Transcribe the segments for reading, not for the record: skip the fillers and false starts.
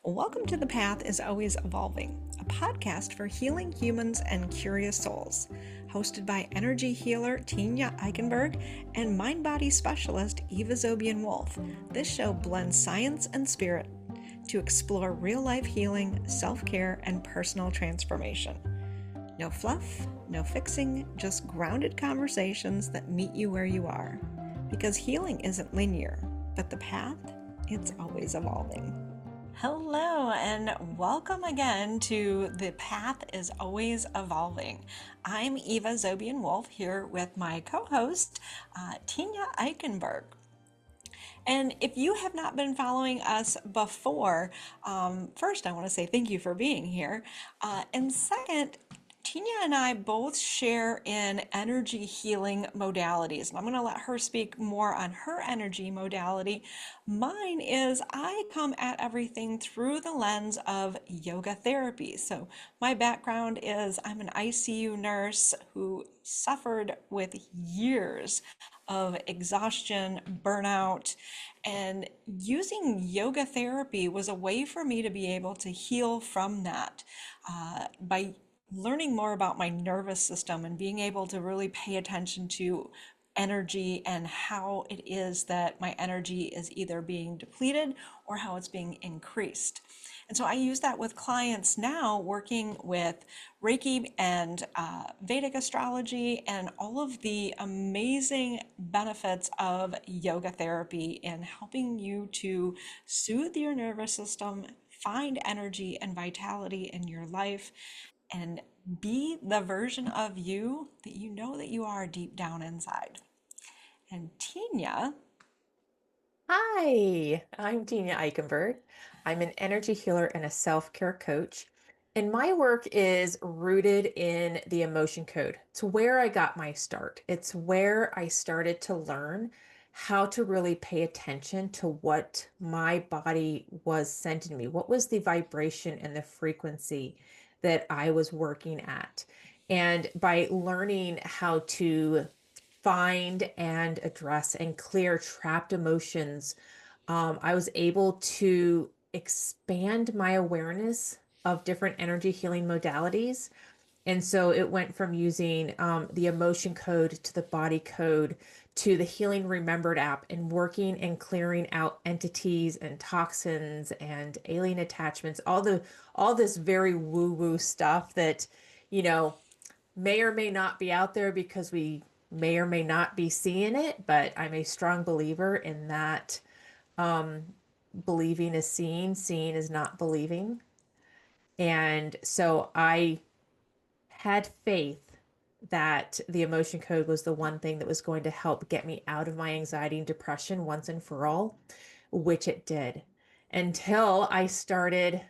Welcome to The Path is Always Evolving, a podcast for healing humans and curious souls. Hosted by energy healer Tenya Eichenberg and mind body specialist Eva Zobian-Wolf, this show blends science and spirit to explore real life healing, self care, and personal transformation. No fluff, no fixing, just grounded conversations that meet you where you are. Because healing isn't linear, but the path, it's always evolving. Hello, and welcome again to The Path is Always Evolving. I'm Eva Zobian-Wolf here with my co-host, Tenya Eichenberg. And if you have not been following us before, first I want to say thank you for being here. And second, Tenya and I both share in energy healing modalities. And I'm going to let her speak more on her energy modality. Mine is I come at everything through the lens of yoga therapy. So my background is I'm an ICU nurse who suffered with years of exhaustion, burnout, and using yoga therapy was a way for me to be able to heal from that by learning more about my nervous system and being able to really pay attention to energy and how it is that my energy is either being depleted or how it's being increased. And so I use that with clients now, working with Reiki and Vedic astrology and all of the amazing benefits of yoga therapy in helping you to soothe your nervous system, find energy and vitality in your life, and be the version of you that you know that you are deep down inside. And Tenya, Hi, I'm Tenya Eichenberg. I'm an energy healer and a self-care coach. And my work is rooted in the emotion code. It's where I got my start. It's where I started to learn how to really pay attention to what my body was sending me. What was the vibration and the frequency that I was working at? And by learning how to find and address and clear trapped emotions, I was able to expand my awareness of different energy healing modalities. And so it went from using the emotion code to the body code to the Healing Remembered app and working and clearing out entities and toxins and alien attachments, all this very woo-woo stuff that, you know, may or may not be out there because we may or may not be seeing it, but I'm a strong believer in that believing is seeing, seeing is not believing. And so I had faith that the emotion code was the one thing that was going to help get me out of my anxiety and depression once and for all, which it did, until I started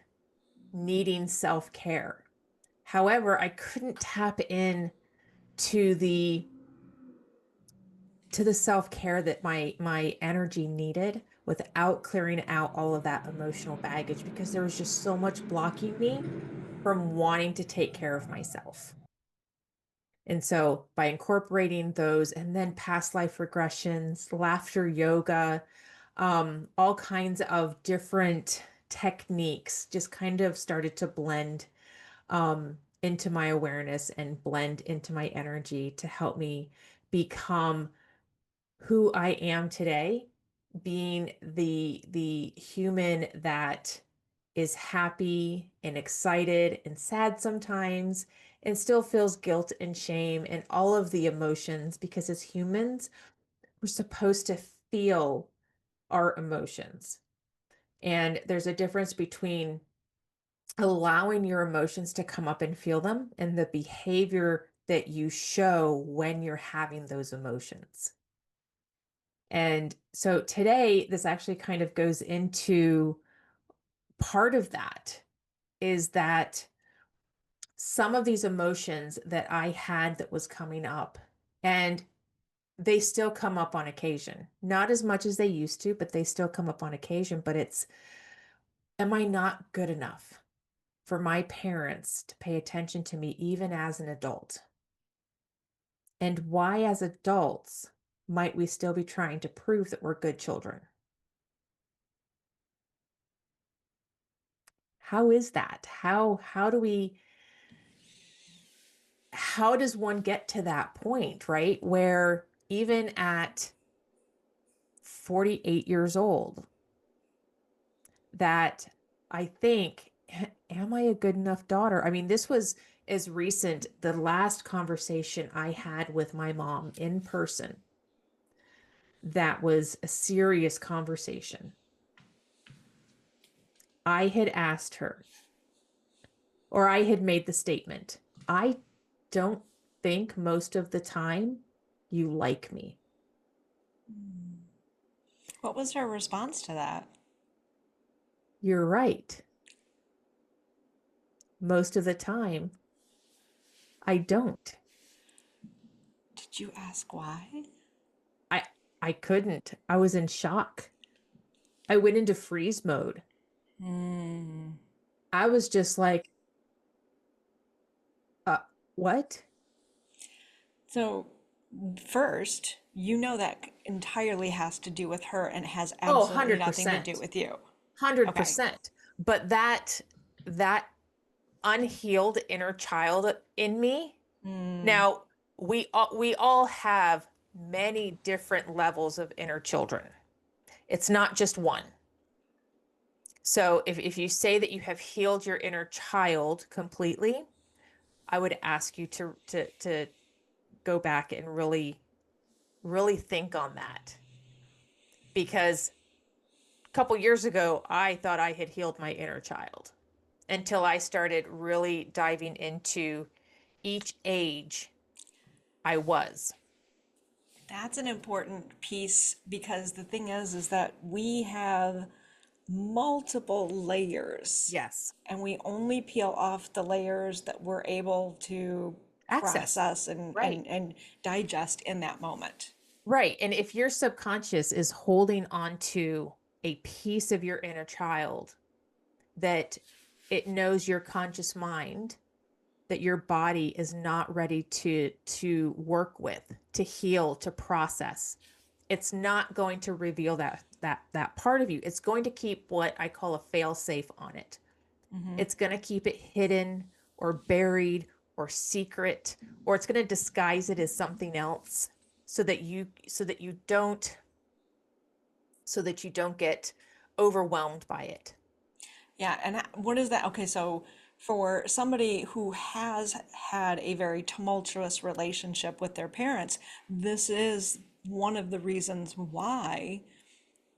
needing self-care. However, I couldn't tap in to the self-care that my energy needed without clearing out all of that emotional baggage because there was just so much blocking me from wanting to take care of myself. And so by incorporating those and then past life regressions, laughter yoga, all kinds of different techniques just kind of started to blend into my awareness and blend into my energy to help me become who I am today, being the human that is happy and excited and sad sometimes and still feels guilt and shame and all of the emotions because as humans, we're supposed to feel our emotions. And there's a difference between allowing your emotions to come up and feel them and the behavior that you show when you're having those emotions. And so today, this actually kind of goes into part of that is that some of these emotions that I had that was coming up, and they still come up on occasion, not as much as they used to, but they still come up on occasion. But it's, am I not good enough for my parents to pay attention to me even as an adult? And why, as adults, might we still be trying to prove that we're good children? How is that? How does one get to that point, right? Where even at 48 years old, that I think, am I a good enough daughter? I mean, this was as recent, the last conversation I had with my mom in person, that was a serious conversation. I had asked her, or I had made the statement, I don't think most of the time you like me. What was her response to that? You're right. Most of the time, I don't. Did you ask why? I I couldn't. I was in shock. I went into freeze mode. Hmm. I was just like, uh, what? So, first, you know that entirely has to do with her and has Oh, absolutely nothing to do 100%. with you. Okay. 100%. But that unhealed inner child in me. Mm, Now, we all have many different levels of inner children. It's not just one. So if you say that you have healed your inner child completely, I would ask you to go back and really think on that. Because a couple years ago, I thought I had healed my inner child until I started really diving into each age I was. that's an important piece because the thing is that we have multiple layers Yes. and we only peel off the layers that we're able to Access. process and, Right. and digest in that moment. Right. And if your subconscious is holding on to a piece of your inner child that it knows your conscious mind, that your body is not ready to work with, to heal, to process, it's not going to reveal that part of you. It's going to keep what I call a fail safe on it. It's going to keep it hidden or buried or secret, or it's going to disguise it as something else so that you don't get overwhelmed by it. Yeah, and what is that? Okay, so for somebody who has had a very tumultuous relationship with their parents, this is one of the reasons why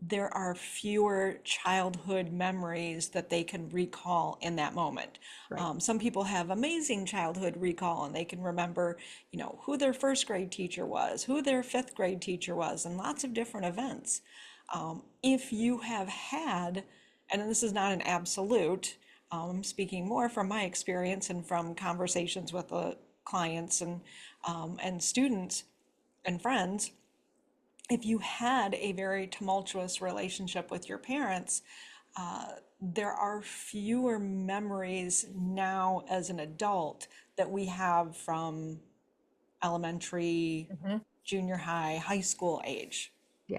there are fewer childhood memories that they can recall in that moment. Right. Some people have amazing childhood recall and they can remember, who their first grade teacher was, who their fifth grade teacher was, and lots of different events. If you have had, and this is not an absolute, I'm speaking more from my experience and from conversations with the clients and students and friends, if you had a very tumultuous relationship with your parents, there are fewer memories now as an adult that we have from elementary, Hmm. junior high, high school age. Yeah.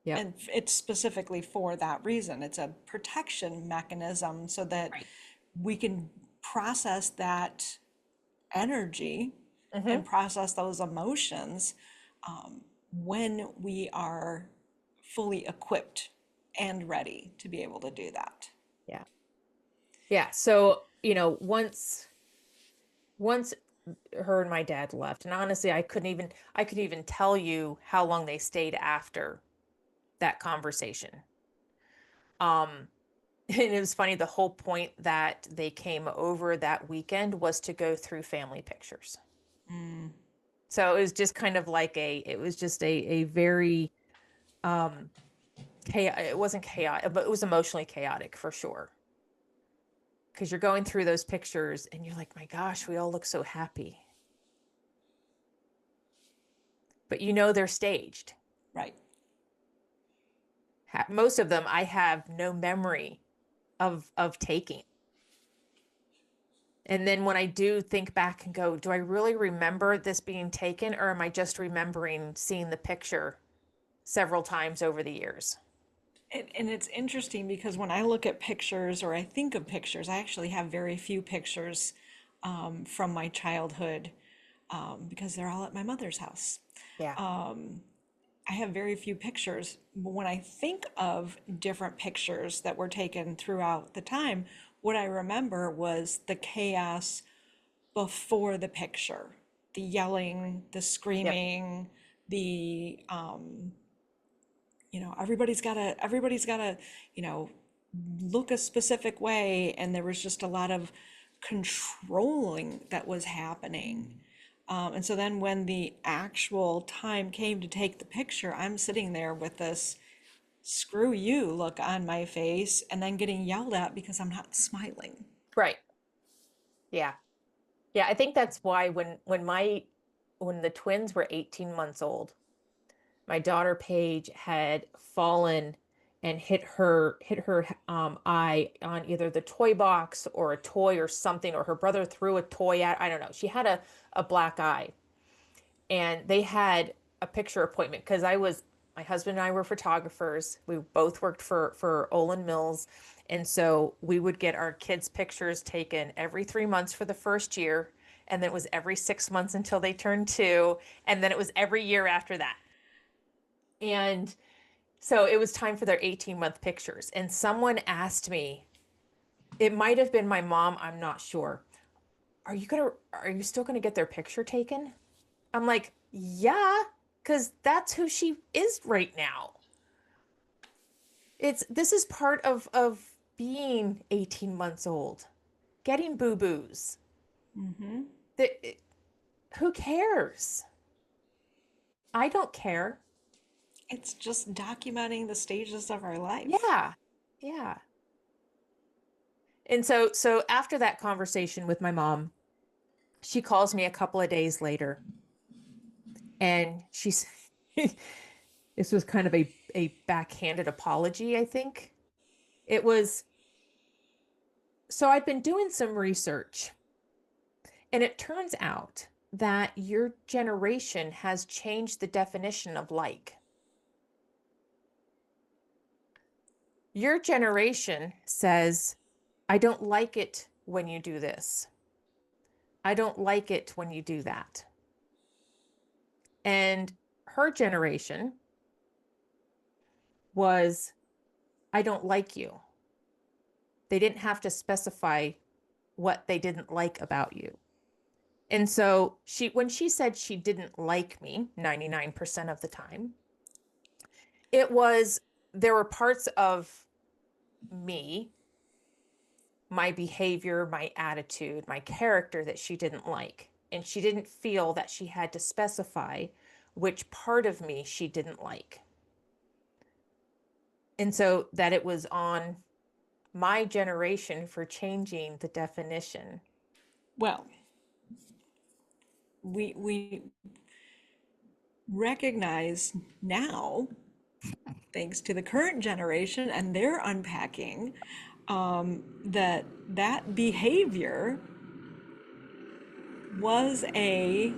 Yep. And it's specifically for that reason. It's a protection mechanism so that Right. we can process that energy Hmm. and process those emotions when we are fully equipped and ready to be able to do that. Yeah. Yeah. So, once her and my dad left, and honestly, I could even tell you how long they stayed after that conversation. Um, and it was funny, the whole point that they came over that weekend was to go through family pictures. So it was just kind of like it was just a very um chaotic. It wasn't chaotic, but it was emotionally chaotic for sure. Because you're going through those pictures and you're like, my gosh, we all look so happy. But they're staged. Right. Most of them I have no memory of taking. And then when I do think back and go, do I really remember this being taken, or am I just remembering seeing the picture several times over the years? And it's interesting because when I look at pictures or I think of pictures, I actually have very few pictures from my childhood because they're all at my mother's house. Yeah. I have very few pictures. But when I think of different pictures that were taken throughout the time, what I remember was the chaos before the picture, the yelling, the Yep. screaming, the everybody's gotta look a specific way, and there was just a lot of controlling that was happening. And so then when the actual time came to take the picture, I'm sitting there with this screw you look on my face and then getting yelled at because I'm not smiling. Right. Yeah. Yeah. I think that's why when the twins were 18 months old, my daughter Paige had fallen and hit her eye on either the toy box or a toy or something, or her brother threw a toy at, I don't know. She had a black eye, and they had a picture appointment because my husband and I were photographers. We both worked for Olin Mills. And so we would get our kids' pictures taken every 3 months for the first year. And then it was every 6 months until they turned two. And then it was every year after that. And so it was time for their 18-month pictures. And someone asked me, it might have been my mom, I'm not sure. Are you still gonna get their picture taken? I'm like, yeah, because that's who she is right now. This is part of being 18 months old, getting boo-boos. That who cares? I don't care. It's just documenting the stages of our life. Yeah. Yeah. And so after that conversation with my mom, she calls me a couple of days later, and she's this was kind of a backhanded apology, I think. It was, so I'd been doing some research, and it turns out that your generation has changed the definition of like. Your generation says, I don't like it when you do this. I don't like it when you do that. And her generation was, I don't like you. They didn't have to specify what they didn't like about you. And so when she said she didn't like me 99% of the time, it was, there were parts of me, my behavior, my attitude, my character that she didn't like. And she didn't feel that she had to specify which part of me she didn't like. And so that it was on my generation for changing the definition. Well, we recognize now, thanks to the current generation and their unpacking, that behavior was a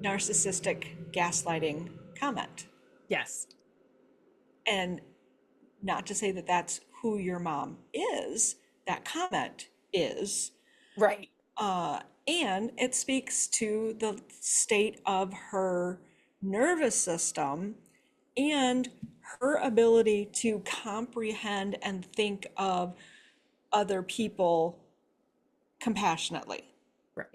narcissistic gaslighting comment. Yes. And not to say that that's who your mom is, that comment is. Right. And it speaks to the state of her nervous system and her ability to comprehend and think of other people compassionately Right.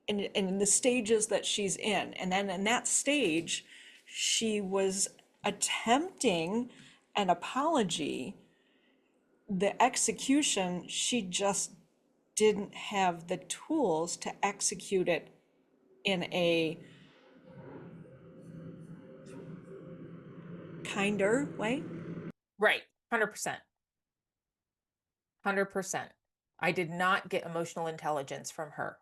and in the stages that she's in. And then in that stage, she was attempting an apology. The execution, she just didn't have the tools to execute it in a kinder way. Right. 100%. 100%. I did not get emotional intelligence from her.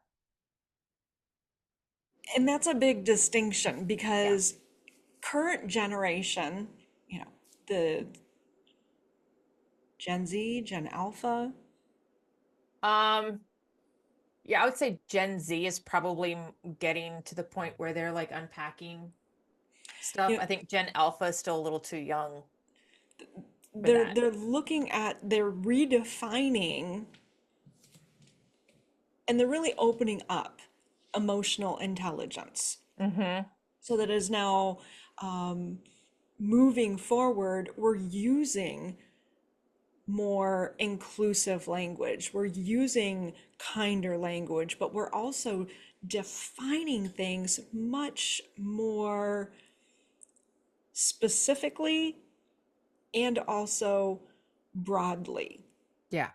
And that's a big distinction Yeah. because current generation, the Gen Z, Gen Alpha, Um, yeah, I would say Gen Z is probably getting to the point where they're like unpacking stuff. You know, I think Gen Alpha is still a little too young for they're that. they're looking at, they're redefining, and they're really opening up emotional intelligence Mm-hmm. so that is now, moving forward, we're using more inclusive language. We're using kinder language, but we're also defining things much more specifically and also broadly Yeah.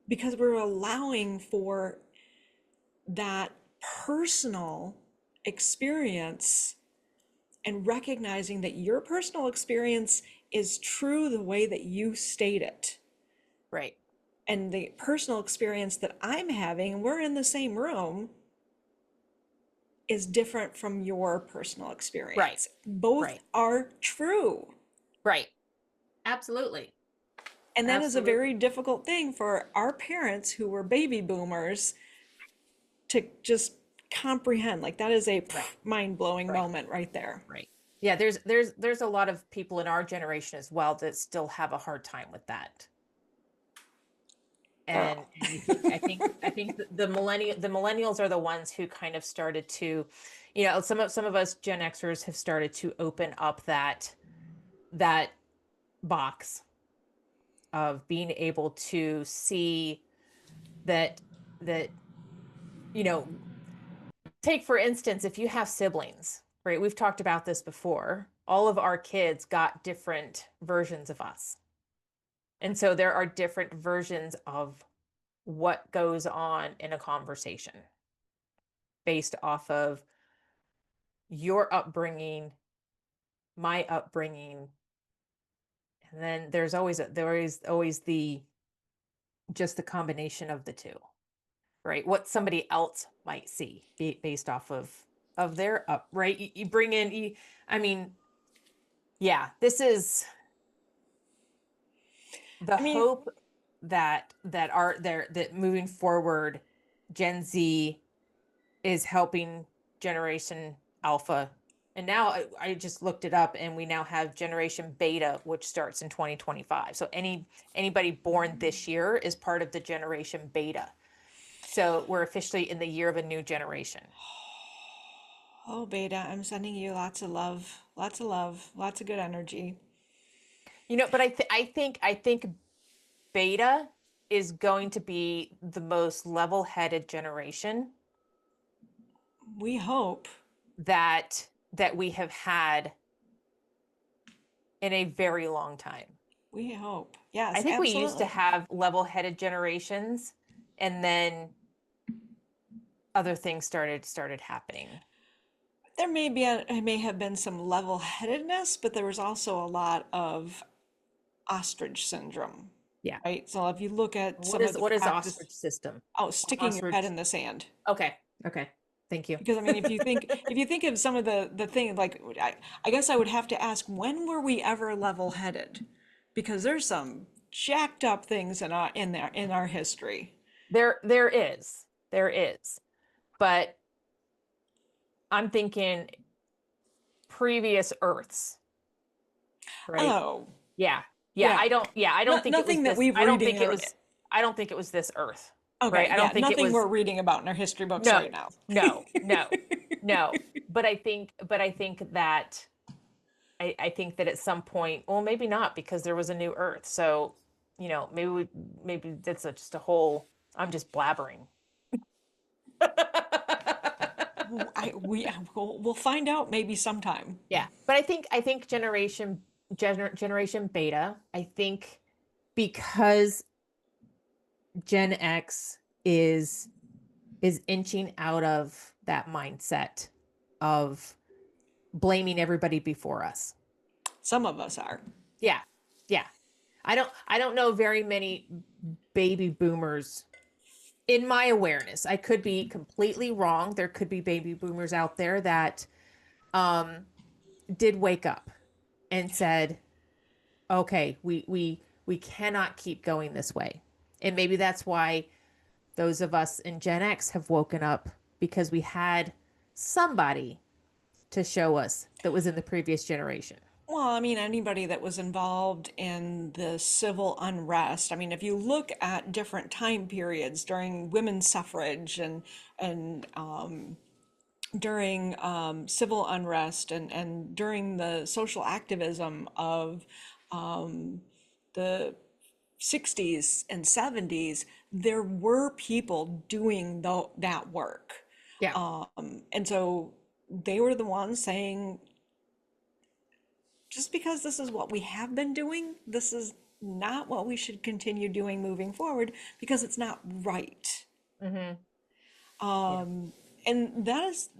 because we're allowing for that personal experience and recognizing that your personal experience is true the way that you state it. Right. And the personal experience that I'm having, we're in the same room, is different from your personal Right. experience. Both Right. are true. Right. Absolutely. And that is a Absolutely. very difficult thing for our parents who were baby boomers to just comprehend. Like that is a Right. mind-blowing Right. moment right there. Right. Yeah, there's a lot of people in our generation as well that still have a hard time with that. Oh. And I think the millennials are the ones who kind of started to, some of us Gen Xers have started to open up that box of being able to see that you know take for instance, if you have siblings, right? We've talked about this before. All of our kids got different versions of us. And so there are different versions of what goes on in a conversation based off of your upbringing, my upbringing, and then there is always the just the combination of the two, right? What somebody else might see based off of their up, right? You bring in, I mean, yeah, this is the I mean, hope that moving forward, Gen Z is helping Generation Alpha. And now I just looked it up and we now have Generation Beta, which starts in 2025. So anybody born this year is part of the Generation Beta. So we're officially in the year of a new generation. oh, Beta, I'm sending you lots of love, lots of good energy. But I think Beta is going to be the most level-headed generation We hope. that we have had in a very long time. We hope. I Yes, think we used to absolutely. have level-headed generations, and then other things started happening. There may have been some level-headedness, but there was also a lot of ostrich syndrome, Yeah. right? So if you look at What some of is the what is practice, ostrich system? oh, sticking your head Ostrich. in the sand. Okay. Okay. Thank you. Because I mean, if you think of some of the thing, like I guess I would have to ask, when were we ever level-headed? Because there's some jacked up things in our history. There is, but I'm thinking previous Earths, right? Oh, Yeah. Yeah, yeah. I don't think it was Nothing that this. we've I don't reading think it or was I don't think it was this Earth, right? okay, I yeah, don't think it nothing was we're reading about in our history books right no, now. no, no, no. But I think that I think that at some point, well, maybe not because there was a new Earth. So, maybe that's just a whole. I'm just blabbering. We'll find out maybe sometime. Yeah, but I think generation beta. I think because Gen X is inching out of that mindset of blaming everybody before us. Some of us are. Yeah. Yeah. I don't know very many baby boomers in my awareness. I could be completely wrong. There could be baby boomers out there that um did wake up and said, "Okay, we cannot keep going this way." And maybe that's why those of us in Gen X have woken up because we had somebody to show us that was in the previous generation. Well, I mean, anybody that was involved in the civil unrest. I mean, if you look at different time periods during women's suffrage and during civil unrest and during the social activism of the 60s and 70s, there were people doing that work. Yeah. And so they were the ones saying, just because this is what we have been doing, this is not what we should continue doing moving forward because it's not right. Mm-hmm. Yeah. And that is,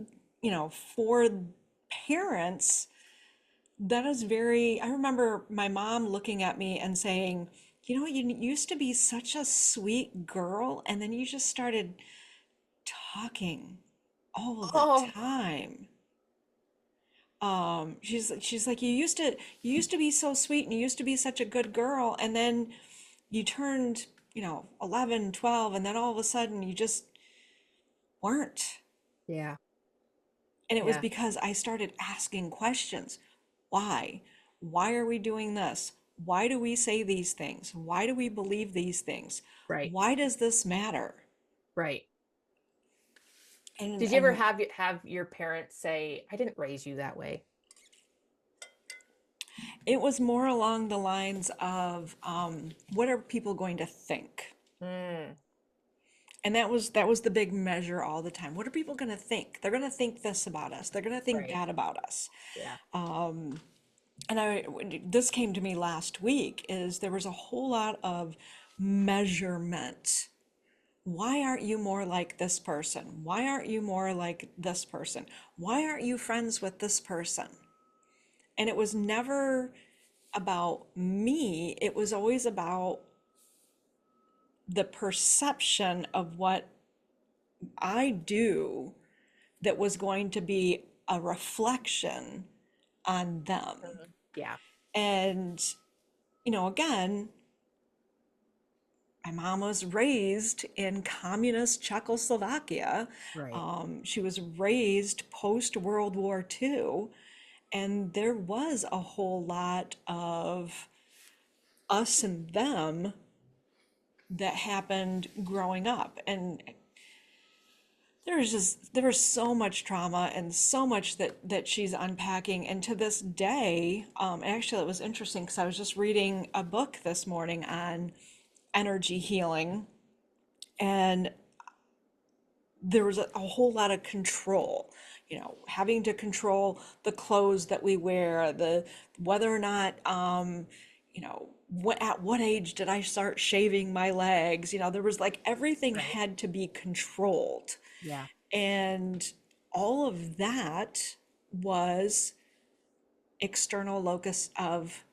for parents, that is very, I remember my mom looking at me and saying, you used to be such a sweet girl, and then you just started talking all the Oh, time. She's like, you used to be so sweet and you used to be such a good girl, and then you turned, 11, 12, and then all of a sudden you just weren't. yeah. And it was Yeah. because I started asking questions. Why? Why are we doing this? Why do we say these things? Why do we believe these things? Right. Why does this matter? Right. And Did you ever and have your parents say, "I didn't raise you that way"? it was more along the lines of, what are people going to think? Mm, And that was the big measure all the time. What are people going to think? They're going to think this about us. They're going to think right. that about us. Yeah. And this came to me last week, is there was a whole lot of measurement. Why aren't you more like this person? Why aren't you more like this person? Why aren't you friends with this person? And it was never about me. It was always about the perception of what I do that was going to be a reflection on them. Mhm. Yeah. And, again, my mom was raised in communist Czechoslovakia. Right. She was raised post World War II, and there was a whole lot of us and them that happened growing up. And there was so much trauma and so much that she's unpacking. And to this day, actually, it was interesting because I was just reading a book this morning on energy healing, and there was a whole lot of control, having to control the clothes that we wear, the whether or not, at what age did I start shaving my legs. There was like everything Right. had to be controlled. Yeah. And all of that was external locus of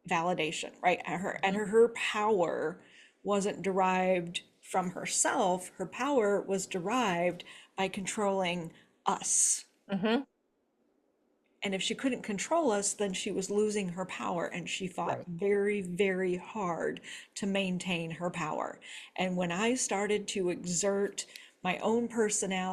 validation, right? And her power wasn't derived from herself. Her power was derived by controlling us. Mm-hmm. And if she couldn't control us, then she was losing her power, and she fought Right. very, very hard to maintain her power. And when I started to exert my own personality